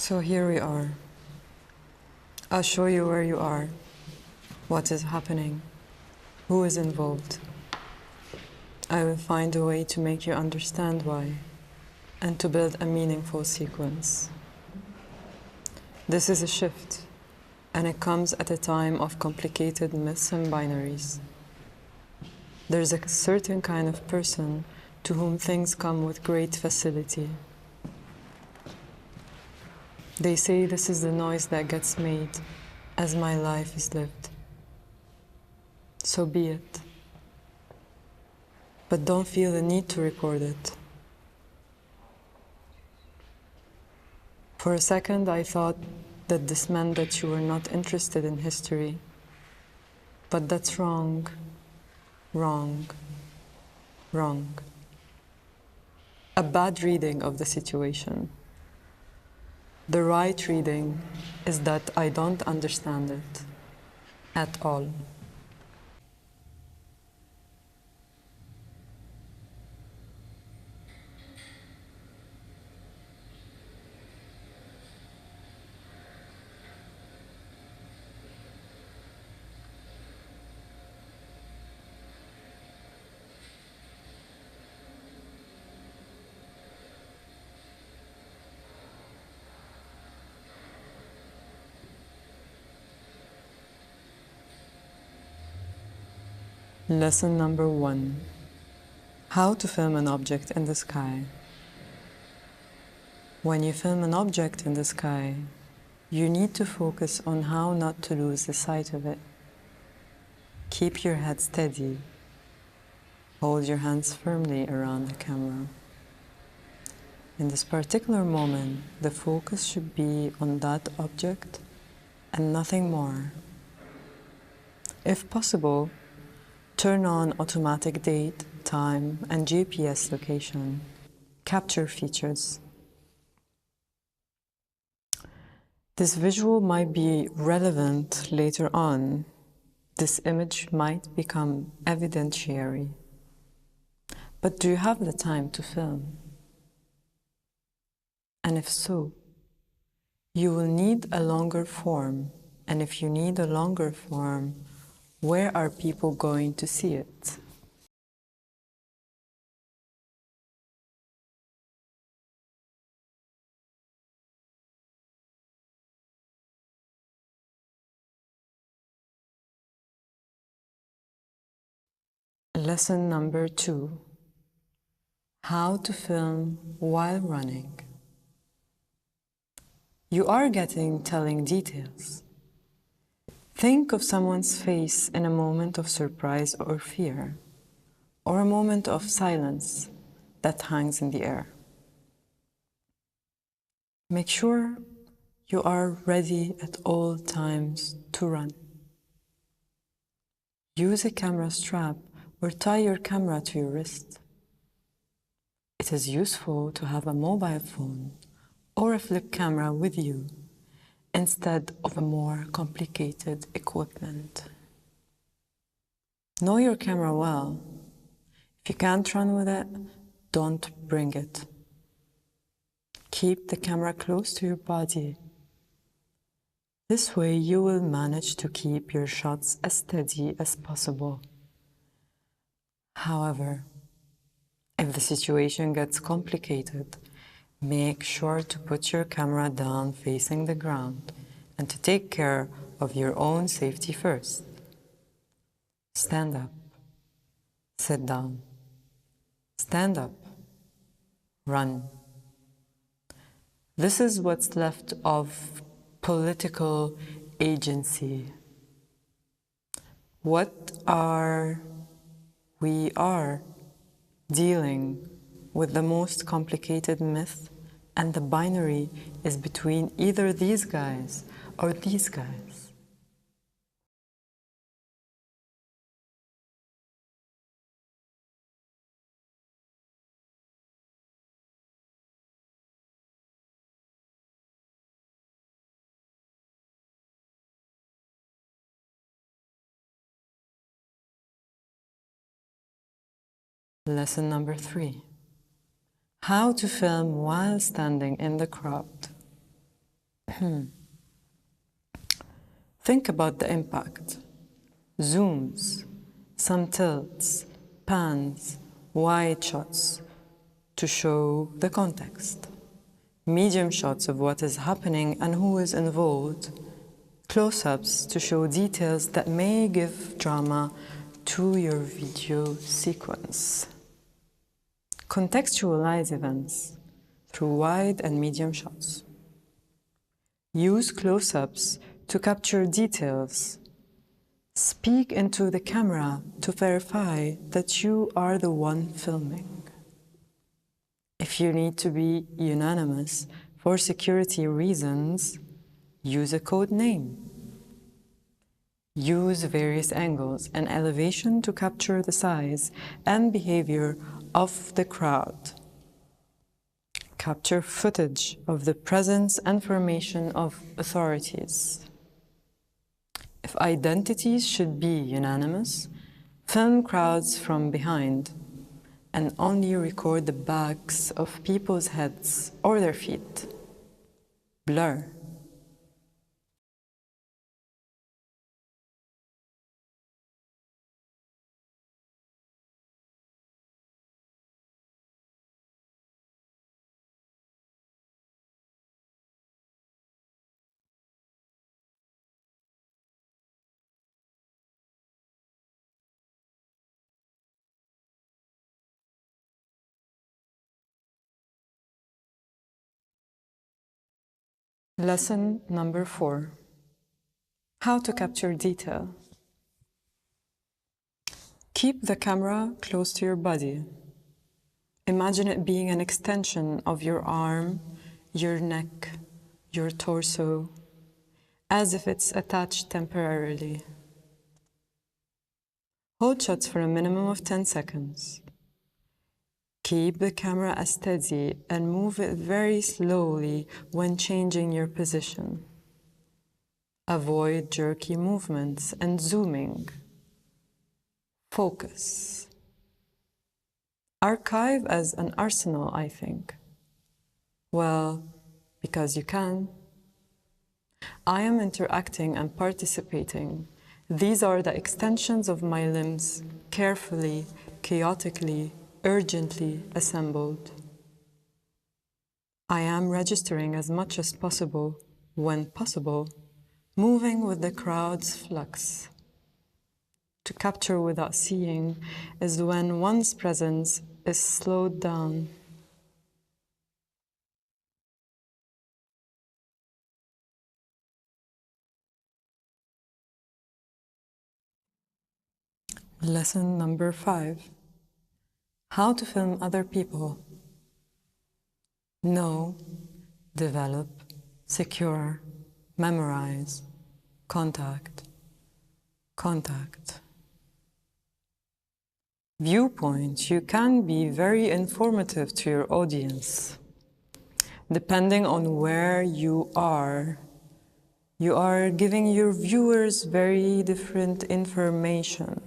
So here we are. I'll show you where you are, what is happening, who is involved. I will find a way to make you understand why, and to build a meaningful sequence. This is a shift, and it comes at a time of complicated myths and binaries. There's a certain kind of person to whom things come with great facility. They say this is the noise that gets made as my life is lived. So be it. But don't feel the need to record it. For a second, I thought that this meant that you were not interested in history. But that's wrong. Wrong. Wrong. A bad reading of the situation. The right reading is that I don't understand it at all. Lesson number 1. How to film an object in the sky. When you film an object in the sky, you need to focus on how not to lose the sight of it. Keep your head steady. Hold your hands firmly around the camera. In this particular moment, the focus should be on that object and nothing more. If possible, turn on automatic date, time, and GPS location. Capture features. This visual might be relevant later on. This image might become evidentiary. But do you have the time to film? And if so, you will need a longer form. And if you need a longer form, where are people going to see it? Lesson number 2. How to film while running. You are getting telling details. Think of someone's face in a moment of surprise or fear, or a moment of silence that hangs in the air. Make sure you are ready at all times to run. Use a camera strap or tie your camera to your wrist. It is useful to have a mobile phone or a flip camera with you instead of a more complicated equipment. Know your camera well. If you can't run with it, don't bring it. Keep the camera close to your body. This way you will manage to keep your shots as steady as possible. However, if the situation gets complicated, make sure to put your camera down facing the ground and to take care of your own safety first. Stand up. Sit down. Stand up. Run. This is what's left of political agency. We are dealing with the most complicated myth, and the binary is between either these guys or these guys. Lesson number 3. How to film while standing in the crowd. Think about the impact. Zooms, some tilts, pans, wide shots to show the context. Medium shots of what is happening and who is involved. Close-ups to show details that may give drama to your video sequence. Contextualize events through wide and medium shots. Use close-ups to capture details. Speak into the camera to verify that you are the one filming. If you need to be unanimous for security reasons, use a code name. Use various angles and elevation to capture the size and behavior of the crowd. Capture footage of the presence and formation of authorities. If identities should be unanimous, film crowds from behind and only record the backs of people's heads or their feet. Blur. Lesson number 4. How to capture detail. Keep the camera close to your body. Imagine it being an extension of your arm, your neck, your torso, as if it's attached temporarily. Hold shots for a minimum of 10 seconds. Keep the camera steady and move it very slowly when changing your position. Avoid jerky movements and zooming. Focus. Archive as an arsenal, I think. Well, because you can. I am interacting and participating. These are the extensions of my limbs, carefully, chaotically, urgently assembled. I am registering as much as possible, when possible, moving with the crowd's flux. To capture without seeing is when one's presence is slowed down. Lesson number 5. How to film other people. Know, develop, secure, memorize, contact, contact. Viewpoint. You can be very informative to your audience. Depending on where you are giving your viewers very different information.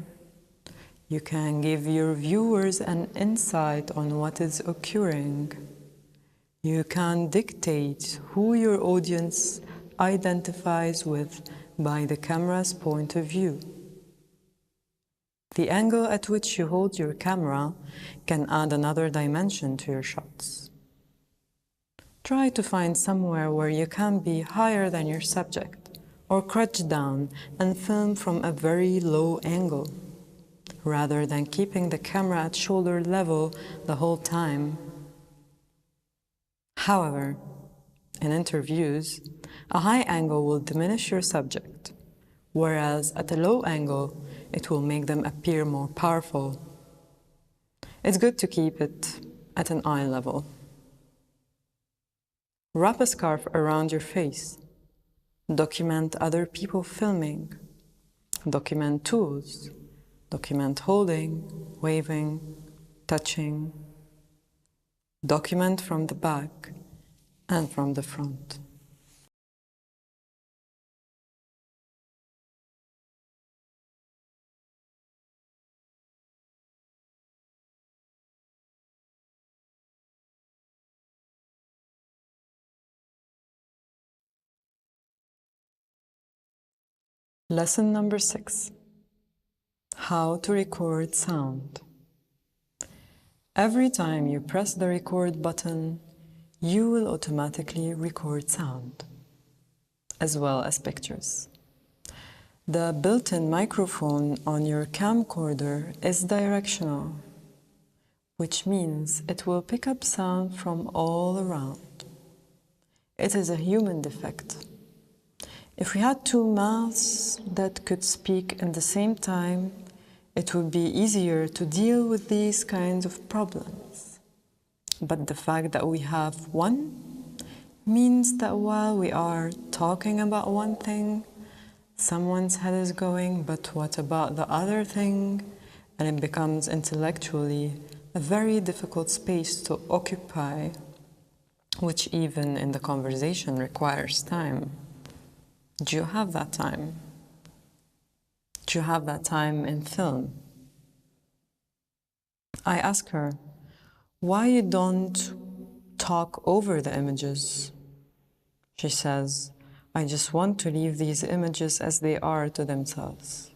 You can give your viewers an insight on what is occurring. You can dictate who your audience identifies with by the camera's point of view. The angle at which you hold your camera can add another dimension to your shots. Try to find somewhere where you can be higher than your subject, or crouch down and film from a very low angle, rather than keeping the camera at shoulder level the whole time. However, in interviews, a high angle will diminish your subject, whereas at a low angle, it will make them appear more powerful. It's good to keep it at an eye level. Wrap a scarf around your face. Document other people filming. Document tools. Document holding, waving, touching. Document from the back and from the front. Lesson number 6. How to record sound. Every time you press the record button, you will automatically record sound, as well as pictures. The built-in microphone on your camcorder is directional, which means it will pick up sound from all around. It is a human defect. If we had two mouths that could speak in the same time, it would be easier to deal with these kinds of problems. But the fact that we have one means that while we are talking about one thing, someone's head is going, but what about the other thing? And it becomes intellectually a very difficult space to occupy, which even in the conversation requires time. Do you have that time? Do you have that time in film? I ask her, why you don't talk over the images? She says, I just want to leave these images as they are to themselves.